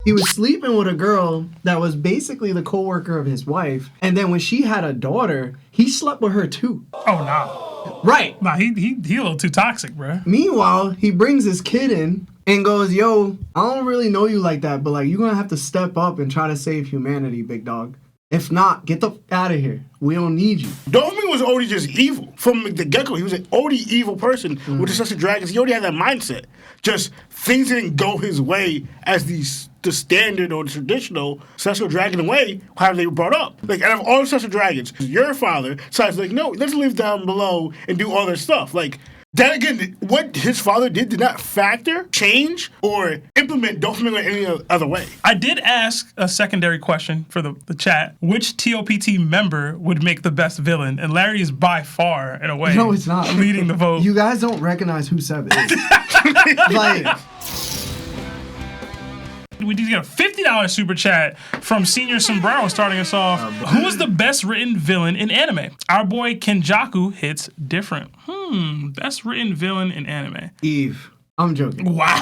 He was sleeping with a girl that was basically the co-worker of his wife. And then when she had a daughter, he slept with her too. Oh, no. Right. Nah, he a little too toxic, bro. Meanwhile, he brings his kid in and goes, yo, I don't really know you like that, but like you're going to have to step up and try to save humanity, big dog. If not, get the out of here. We don't need you. Doflamingo was already just evil. From the get-go, he was an already evil person with the Celestial Dragons. He already had that mindset. Just things didn't go his way as the standard or the traditional Celestial Dragon way, how they were brought up. Like, out of all the Celestial Dragons, your father decides, like, no, let's live down below and do all their stuff. Like, that again, what his father did not factor, change, or implement Doflamingo in any other way. I did ask a secondary question for the chat. Which TOPT member would make the best villain? And Larry is by far, in a way, No, it's not. leading the vote. You guys don't recognize who Seb is. Like, We did get a $50 super chat from Senior Sombrero starting us off. Who is the best written villain in anime? Our boy Kenjaku hits different. Best written villain in anime. Eve. I'm joking. Wow.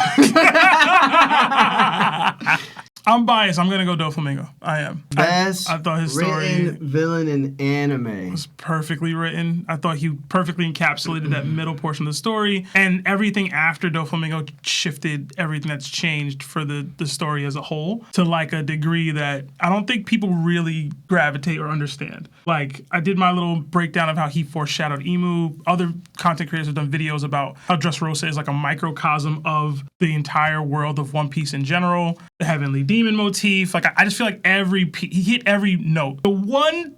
I'm biased. I'm going to go Doflamingo. I am. Best I thought his story written villain in anime. was perfectly written. I thought he perfectly encapsulated that middle portion of the story. And everything after Doflamingo shifted everything that's changed for the story as a whole to like a degree that I don't think people really gravitate or understand. Like, I did my little breakdown of how he foreshadowed Emu. Other content creators have done videos about how Dressrosa is like a microcosm of the entire world of One Piece in general. The Heavenly Demon motif. Like, I just feel like he hit every note. The one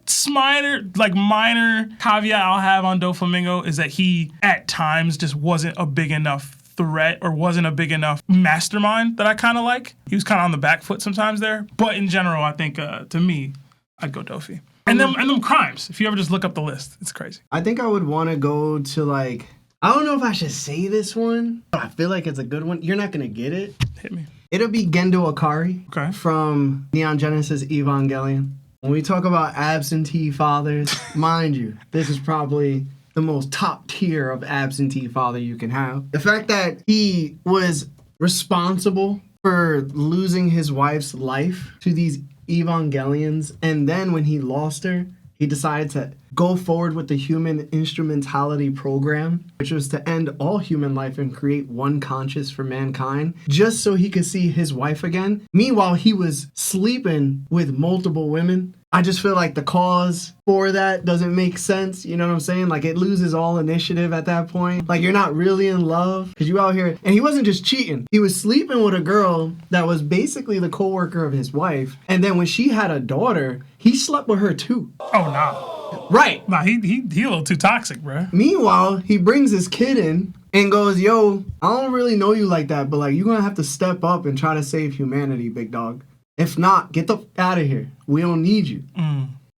minor caveat I'll have on Doflamingo is that he, at times, just wasn't a big enough threat or wasn't a big enough mastermind that I kind of like. He was kind of on the back foot sometimes there. But in general, I think, to me, I'd go Dofi. And them crimes. If you ever just look up the list, it's crazy. I think I would want to go to like, I don't know if I should say this one, but I feel like it's a good one. You're not going to get it. Hit me. It'll be Gendo Ikari from Neon Genesis Evangelion. When we talk about absentee fathers, mind you, this is probably the most top tier of absentee father you can have. The fact that he was responsible for losing his wife's life to these Evangelions, and then when he lost her, he decided to go forward with the human instrumentality program, which was to end all human life and create one conscious for mankind, just so he could see his wife again. Meanwhile, he was sleeping with multiple women. I just feel like the cause for that doesn't make sense. You know what I'm saying? Like, it loses all initiative at that point. Like, you're not really in love because you out here. And he wasn't just cheating. He was sleeping with a girl that was basically the co-worker of his wife. And then when she had a daughter, he slept with her too. Oh, no. Right. Nah, he a little too toxic, bro. Meanwhile, he brings his kid in and goes, yo, I don't really know you like that, but like you're going to have to step up and try to save humanity, big dog. If not, get the out of here. We don't need you.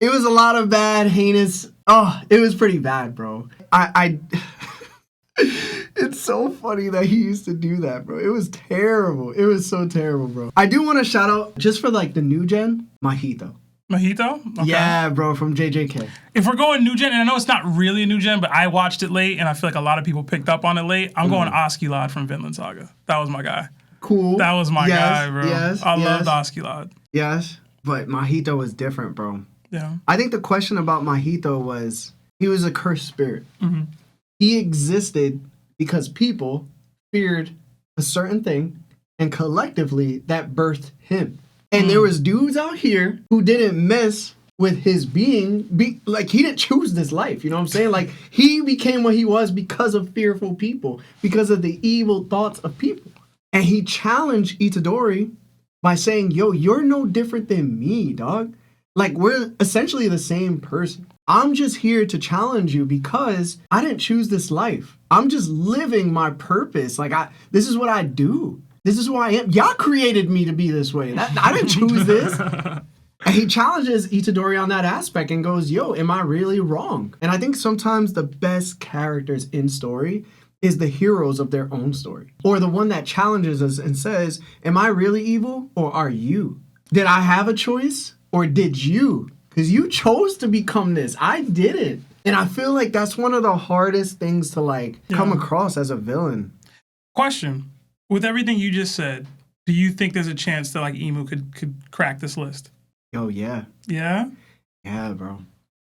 It was a lot of bad, heinous. Oh, it was pretty bad, bro. It's so funny that he used to do that, bro. It was terrible. It was so terrible, bro. I do want to shout out, just for like the new gen, Mahito. Mahito? Okay. Yeah, bro, from JJK. If we're going new gen, and I know it's not really a new gen, but I watched it late, and I feel like a lot of people picked up on it late, I'm going Askeladd from Vinland Saga. That was my guy. Cool. That was my guy, bro. I loved Askeladd. Yes, but Mahito was different, bro. Yeah. I think the question about Mahito was, he was a cursed spirit. Mm-hmm. He existed because people feared a certain thing, and collectively that birthed him. And there was dudes out here who didn't mess with his being. Like, he didn't choose this life, you know what I'm saying? Like, he became what he was because of fearful people, because of the evil thoughts of people. And he challenged Itadori by saying, yo, you're no different than me, dog. Like, we're essentially the same person. I'm just here to challenge you because I didn't choose this life. I'm just living my purpose. Like, this is what I do. This is who I am. Y'all created me to be this way. I didn't choose this. And he challenges Itadori on that aspect and goes, yo, am I really wrong? And I think sometimes the best characters in story is the heroes of their own story. Or the one that challenges us and says, am I really evil or are you? Did I have a choice or did you? Because you chose to become this. I didn't. And I feel like that's one of the hardest things to come across as a villain. Question. With everything you just said, Do you think there's a chance that like Emu could crack this list? Oh yeah. Yeah? Yeah, bro.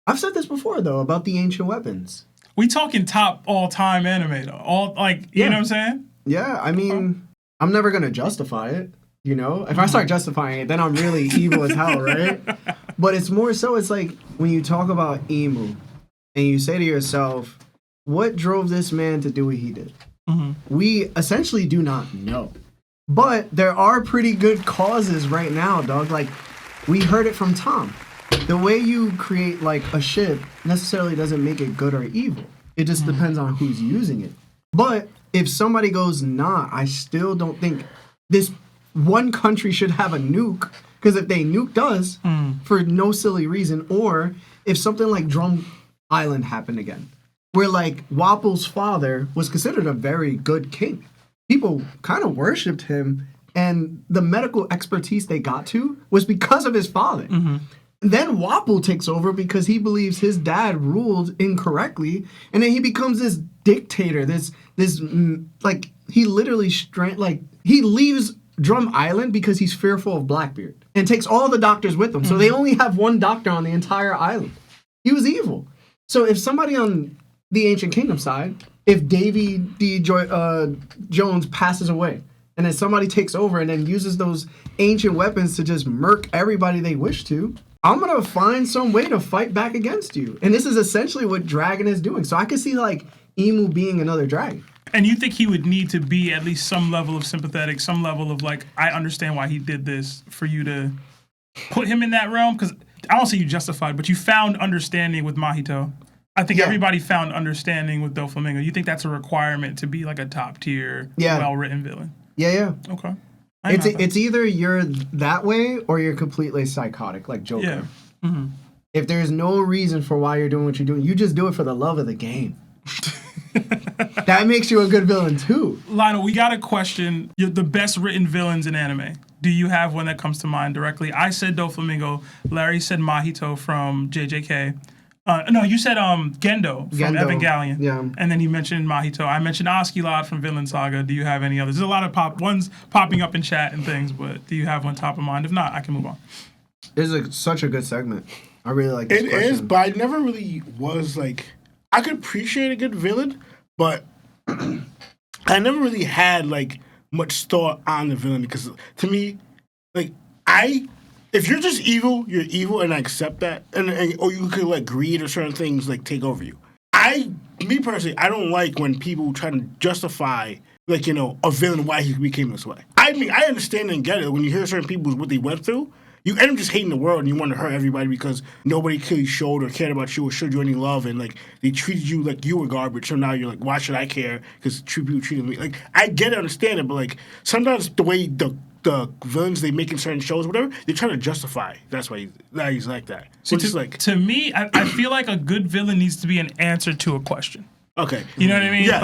I've said this before though about the ancient weapons. We talking top all-time anime though. All like you know what I'm saying? Yeah, I mean, I'm never gonna justify it. You know, if I start justifying it, then I'm really evil as hell, right? But it's more so, it's like when you talk about Emu and you say to yourself, what drove this man to do what he did? We essentially do not know. But there are pretty good causes right now, dog. Like, we heard it from Tom. The way you create, like, a ship necessarily doesn't make it good or evil. It just depends on who's using it. But if somebody goes, nah, I still don't think this one country should have a nuke, because if they nuked us for no silly reason, or if something like Drum Island happened again, where, like, Wapple's father was considered a very good king. People kind of worshipped him, and the medical expertise they got to was because of his father. Then Wapple takes over because he believes his dad ruled incorrectly, and then he becomes this dictator. This like he literally he leaves Drum Island because he's fearful of Blackbeard and takes all the doctors with him. So they only have one doctor on the entire island. He was evil. So if somebody on the Ancient Kingdom side, if Davy D. Jones passes away, and then somebody takes over and then uses those ancient weapons to just murk everybody they wish to, I'm going to find some way to fight back against you. And this is essentially what Dragon is doing. So I could see, like, Emu being another dragon. And you think he would need to be at least some level of sympathetic, some level of, like, I understand why he did this, for you to put him in that realm? Because I don't say you justified, but you found understanding with Mahito. I think everybody found understanding with Doflamingo. You think that's a requirement to be, like, a top-tier, well-written villain? Yeah. Okay. It's either you're that way or you're completely psychotic, like Joker. Yeah. If there's no reason for why you're doing what you're doing, you just do it for the love of the game. That makes you a good villain too. Lionel, we got a question. The best written villains in anime. Do you have one that comes to mind directly? I said Doflamingo. Larry said Mahito from JJK. No, you said Gendo from Evangelion. Yeah. And then you mentioned Mahito. I mentioned Askeladd from Vinland Saga. Do you have any others? There's a lot of ones popping up in chat and things, but do you have one top of mind? If not, I can move on. This is such a good segment. I really like this question. It is, but I never really was like... I could appreciate a good villain, but I never really had, like, much thought on the villain, because to me, like, if you're just evil, you're evil, and I accept that, or you could let greed or certain things like take over you. Me personally, I don't like when people try to justify, like, you know, a villain why he became this way. I mean, I understand and get it when you hear certain people what they went through. You end up just hating the world, and you want to hurt everybody because nobody clearly showed or cared about you or showed you any love, and like they treated you like you were garbage. So now you're like, why should I care? Because people treated me like I get it, understand it, but like sometimes the way the villains they make in certain shows, whatever, they try to justify. That's why he's like that. So to me, I feel like a good villain needs to be an answer to a question. Okay. You know what I mean? Yes.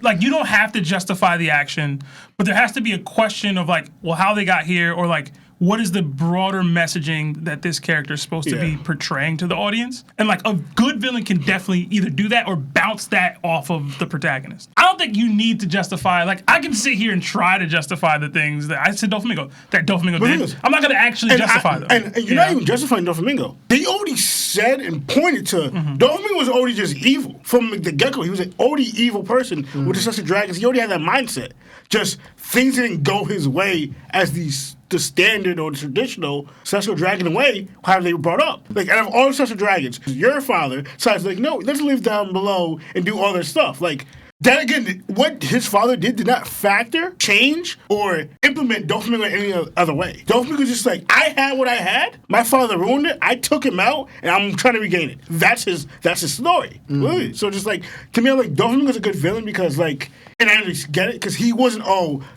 Like you don't have to justify the action, but there has to be a question of like, well, how they got here, or like, what is the broader messaging that this character is supposed to be portraying to the audience? And like a good villain can definitely either do that or bounce that off of the protagonist. I don't think you need to justify, like I can sit here and try to justify the things that I said Doflamingo did. I'm not going to actually justify them. And you're not even justifying Doflamingo. They already said and pointed to Doflamingo was already just evil. From the get-go, he was an already evil person with the Successor Dragons. He already had that mindset. Just things didn't go his way as the standard or the traditional Celestial Dragon way, how they were brought up. Like, out of all the Celestial Dragons, your father decides, like, no, let's live down below and do all this stuff. Like, that again, what his father did not factor, change, or implement Doflamingo in any other way. Doflamingo was just like, I had what I had, my father ruined it, I took him out, and I'm trying to regain it. That's his story. Really. So just like, to me, I'm like, Doflamingo's a good villain because, like, and I just get it, because he wasn't,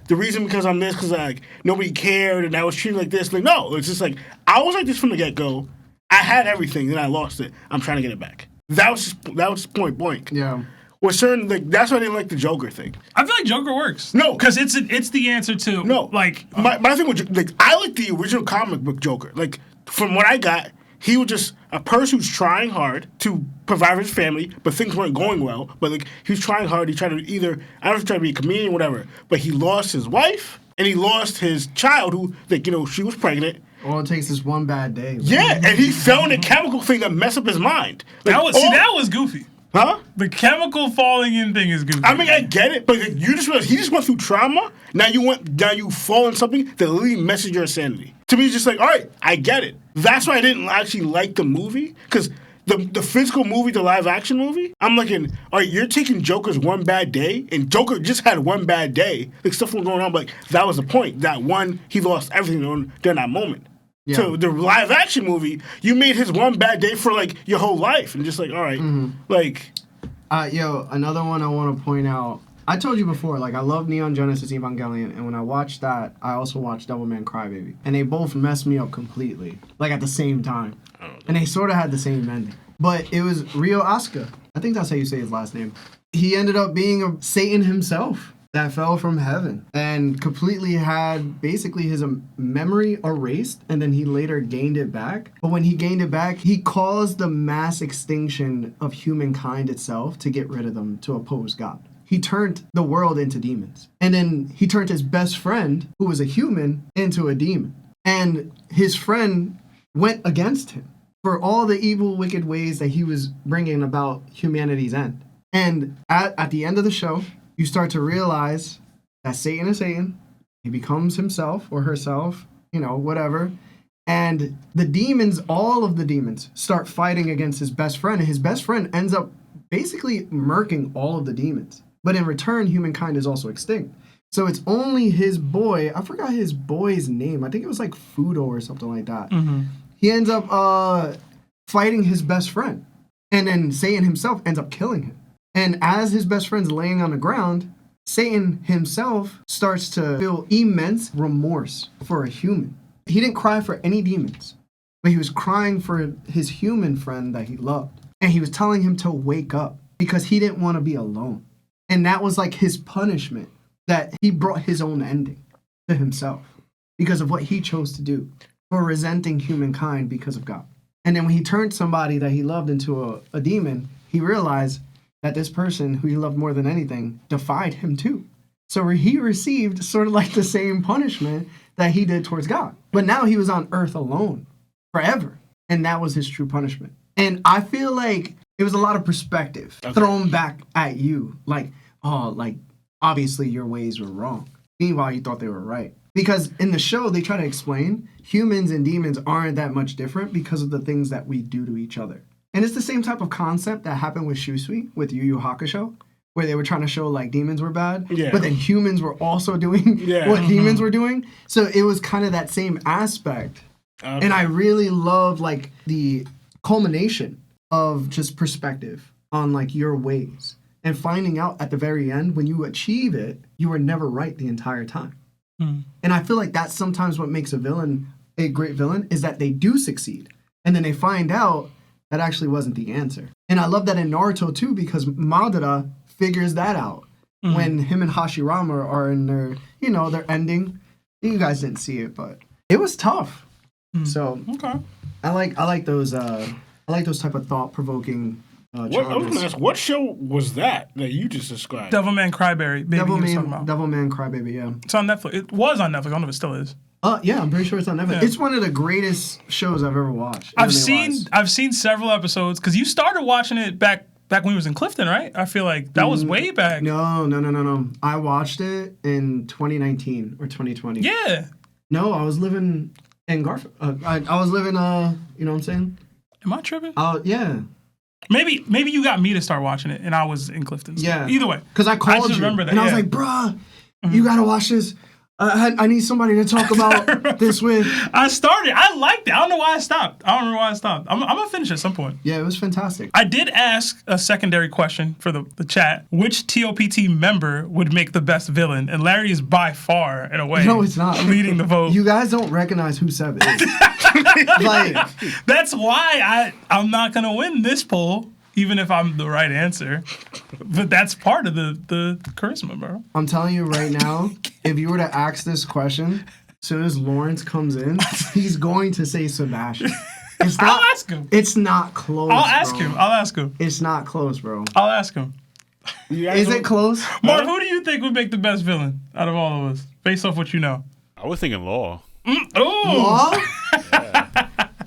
the reason because I'm this, because, like, nobody cared, and I was treated like this. Like, no, it's just like, I was like this from the get-go. I had everything, then I lost it. I'm trying to get it back. That was just point blank. Yeah. With certain, like, that's why I didn't like the Joker thing. I feel like Joker works. No. Because it's the answer to, like... My thing was, like, I like the original comic book Joker. Like, from what I got, he was just a person who's trying hard to provide for his family, but things weren't going well. But, like, he was trying hard. He tried to I don't know if he tried to be a comedian or whatever, but he lost his wife, and he lost his child who, like, you know, she was pregnant. All it takes is one bad day. Right? Yeah, and he fell in a chemical thing that messed up his mind. Like, that was goofy. Huh? The chemical falling in thing is goofy. I mean, I get it, but you just realize he just went through trauma. Now you fall in something that literally messes your sanity. To me, it's just like, all right, I get it. That's why I didn't actually like the movie, because the physical movie, the live action movie, I'm looking, all right, you're taking Joker's one bad day, and Joker just had one bad day. Like, stuff was going on, but like, that was the point. That one, he lost everything during that moment. Yeah. So the live action movie, you made his one bad day for like your whole life, and just like, all right, like. Another one I want to point out. I told you before, like, I love Neon Genesis Evangelion, and when I watched that, I also watched Devilman Crybaby, and they both messed me up completely, like at the same time, and they sort of had the same ending. But it was Ryo Asuka. I think that's how you say his last name. He ended up being a Satan himself that fell from heaven and completely had basically his memory erased, and then he later gained it back. But when he gained it back, he caused the mass extinction of humankind itself to get rid of them, to oppose God. He turned the world into demons. And then he turned his best friend, who was a human, into a demon. And his friend went against him for all the evil, wicked ways that he was bringing about humanity's end. And at the end of the show, you start to realize that Satan is Satan. He becomes himself or herself, you know, whatever. And the demons, all of the demons, start fighting against his best friend. And his best friend ends up basically murking all of the demons. But in return, humankind is also extinct. So it's only his boy. I forgot his boy's name. I think it was like Fudo or something like that. Mm-hmm. He ends up fighting his best friend. And then Satan himself ends up killing him. And as his best friend's laying on the ground, Satan himself starts to feel immense remorse for a human. He didn't cry for any demons, but he was crying for his human friend that he loved. And he was telling him to wake up because he didn't want to be alone. And that was like his punishment, that he brought his own ending to himself because of what he chose to do, for resenting humankind because of God. And then when he turned somebody that he loved into a demon, he realized that this person who he loved more than anything defied him too. So he received sort of like the same punishment that he did towards God. But now he was on earth alone forever. And that was his true punishment. And I feel like it was a lot of perspective thrown back at you. Like, oh, like, obviously your ways were wrong. Meanwhile, you thought they were right. Because in the show, they try to explain humans and demons aren't that much different because of the things that we do to each other. And it's the same type of concept that happened with Shusui, with Yu Yu Hakusho, where they were trying to show like demons were bad, but then humans were also doing what demons were doing. So it was kind of that same aspect. Okay. And I really love like the culmination of just perspective on like your ways and finding out at the very end when you achieve it, you were never right the entire time. And I feel like that's sometimes what makes a villain a great villain, is that they do succeed. And then they find out that actually wasn't the answer. And I love that in Naruto too, because Madara figures that out when him and Hashirama are in their, you know, their ending. You guys didn't see it, but it was tough. So I like those type of thought-provoking I was going to ask, what show was that you just described? Devilman Crybaby. Devilman Crybaby, yeah. It's on Netflix. It was on Netflix. I don't know if it still is. Yeah, I'm pretty sure it's on Netflix. Yeah. It's one of the greatest shows I've ever watched. I've seen several episodes, because you started watching it back when he was in Clifton, right? I feel like that was way back. No. I watched it in 2019 or 2020. Yeah. No, I was living in Garfield. I was living, you know what I'm saying? Am I tripping? Yeah. Maybe you got me to start watching it, and I was in Clifton. So yeah. Either way. Because I called you, remember that, and I was like, bruh, you got to watch this. I need somebody to talk about this with. I started. I liked it. I don't know why I stopped. I don't remember why I stopped. I'm going to finish at some point. Yeah, it was fantastic. I did ask a secondary question for the chat. Which TOPT member would make the best villain? And Larry is by far, in a way, no, it's not leading the vote. You guys don't recognize who Seb is. Like, that's why I'm not going to win this poll, even if I'm the right answer. But that's part of the charisma, bro. I'm telling you right now, if you were to ask this question, as soon as Lawrence comes in, he's going to say Sebastian. I'll ask him. It's not close. I'll ask him. It's not close, bro. I'll ask him. Is it close? Mark, who do you think would make the best villain out of all of us? Based off what you know. I was thinking Law. Oh,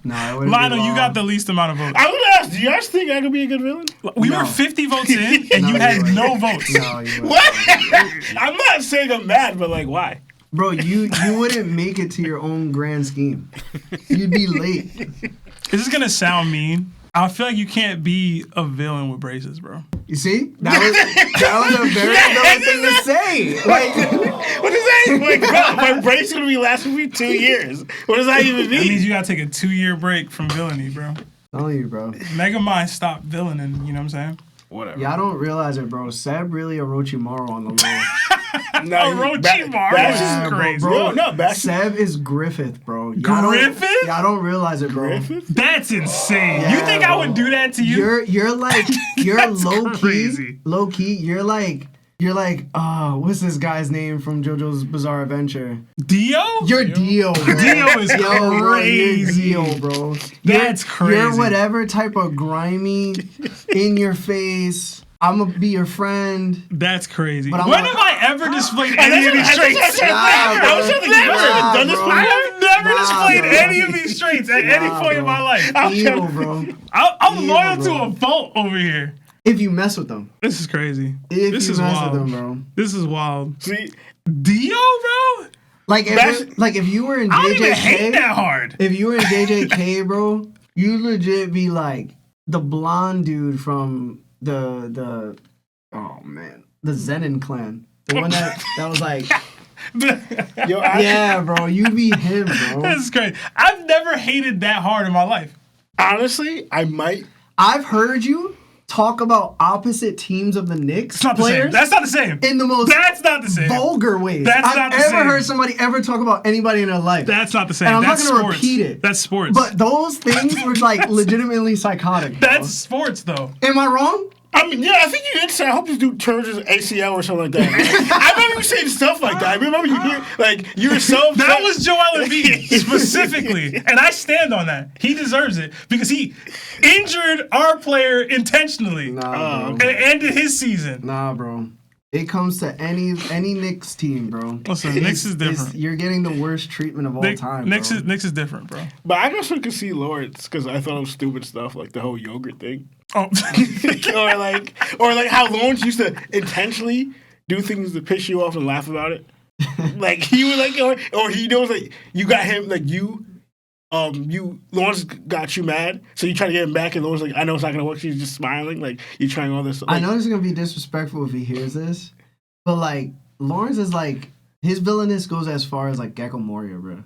No, I wouldn't. Lionel, you got the least amount of votes. I would ask, do you guys think I could be a good villain? We No. were 50 votes in, and you had no votes. No, you wouldn't. What? I'm not saying I'm mad, but like, why? Bro, you wouldn't make it to your own grand scheme. You'd be late. This is gonna sound mean. I feel like you can't be a villain with braces, bro. You see? That was a very dumb thing to say. Like, What is that? Like, bro, my brace gonna be lasting me 2 years. What does that even That means mean? you gotta take a 2-year break from villainy, bro. telling you, bro. Megamind stopped villaining, you know what I'm saying? Whatever. Y'all don't realize it, bro. Seb really Orochimaru on the low. No, Orochimaru Bash is Yeah, crazy. bro. No, Bash. Seb is Griffith, bro. Griffith? Y'all don't realize it, bro. Griffith? That's insane. You Yeah, think I bro. would do that to you? You're like That's low crazy. key. You're like what's this guy's name from JoJo's Bizarre Adventure? Dio? You're Dio, bro. Dio is Yo, bro, crazy. you're Dio, bro. That's crazy. You're whatever type of grimy, in your face. I'm gonna be your friend. That's crazy. But I'm When not- have I ever displayed any of these traits? I was trying to think, you ever done this bro. before? I've never Nah, displayed bro. any of these traits at any point in bro. my life. Evil, bro. I'm Evil, loyal to bro. a fault over here. If you mess with them. This is crazy. If this you is mess wild. with them, bro. This is wild. See, Dio, bro? Like That's- if you were in I don't even hate JJK, that hard. if you were in JJK, bro, you legit be like the blonde dude from the oh man, the Zenin clan. The one that was like, yo, I, yeah, bro, you be him, bro. This is crazy. I've never hated that hard in my life. honestly, I might. I've heard you talk about opposite teams of the Knicks It's not the same. players That's not the same. in the most That's not the same. vulgar ways That's I've not the ever same. heard somebody ever talk about anybody in their life. That's not the same. And I'm not That's gonna sports. repeat it. That's sports. But those things were like legitimately psychotic. Bro. that's sports, though. Am I wrong? I mean, yeah, I think you did say, I hope this dude turns his ACL or something like that. I remember you saying stuff like that. I remember you hear, like, you yourself. That was Joel Embiid specifically, and I stand on that. He deserves it because he injured our player intentionally Nah, and bro. ended his season. Nah, bro. It comes to any Knicks team, bro. Listen, Knicks is different. You're getting the worst treatment of all time. Knicks bro. is different, bro. But I also could see Lawrence because I thought it was stupid stuff like the whole yogurt thing. Oh, or like how Lawrence used to intentionally do things to piss you off and laugh about it. Like he would like, or he knows like you got him like Lawrence got you mad, so you try to get him back, and Lawrence like, I know it's not gonna work. She's just smiling, like you're trying all this. Like, I know this is gonna be disrespectful if he hears this, but like Lawrence is like his villainous goes as far as like Gecko Moria, bro.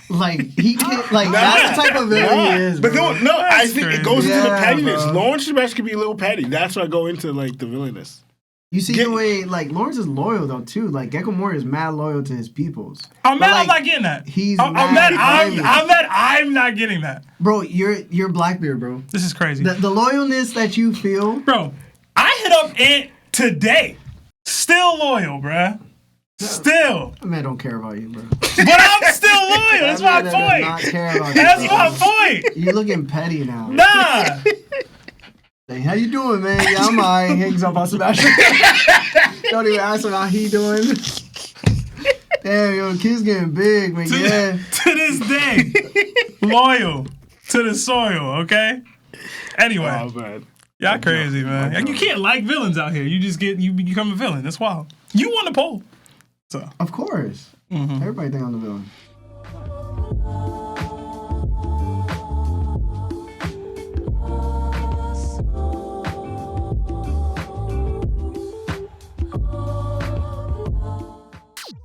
Like he can't like that's the type of villain he is. But Bro. no, I That's think crazy. it goes into the Yeah, pettiness. bro. Lawrence Sebastian could be a little petty. That's why I go into like the villainous. You see Get- the way like Lawrence is loyal though too. Like Gecko Moria is mad loyal to his peoples. I'm But, mad. I'm like, not getting that. he's I'm mad mad. grimy. I'm mad. I'm not getting that. Bro, you're Blackbeard, bro. This is crazy, The loyalness that you feel. bro. I hit up Ant today. Still loyal, bruh. Still, That man don't care about you, bro. but I'm still loyal. That's my That man does not point. care about you, That's bro. my point. You're looking petty now. Nah. Hey, how you doing, man? Yeah, I'm alright. Hangs up on Sebastian. Don't even ask him how he doing. Damn, yo, kid's getting big, man. Yeah. To this day, loyal to the soil. Okay. Anyway, Oh man. y'all crazy, man. Like, you can't like villains out here. You become a villain. That's wild. You won the poll. So Of course. Everybody think I'm the villain.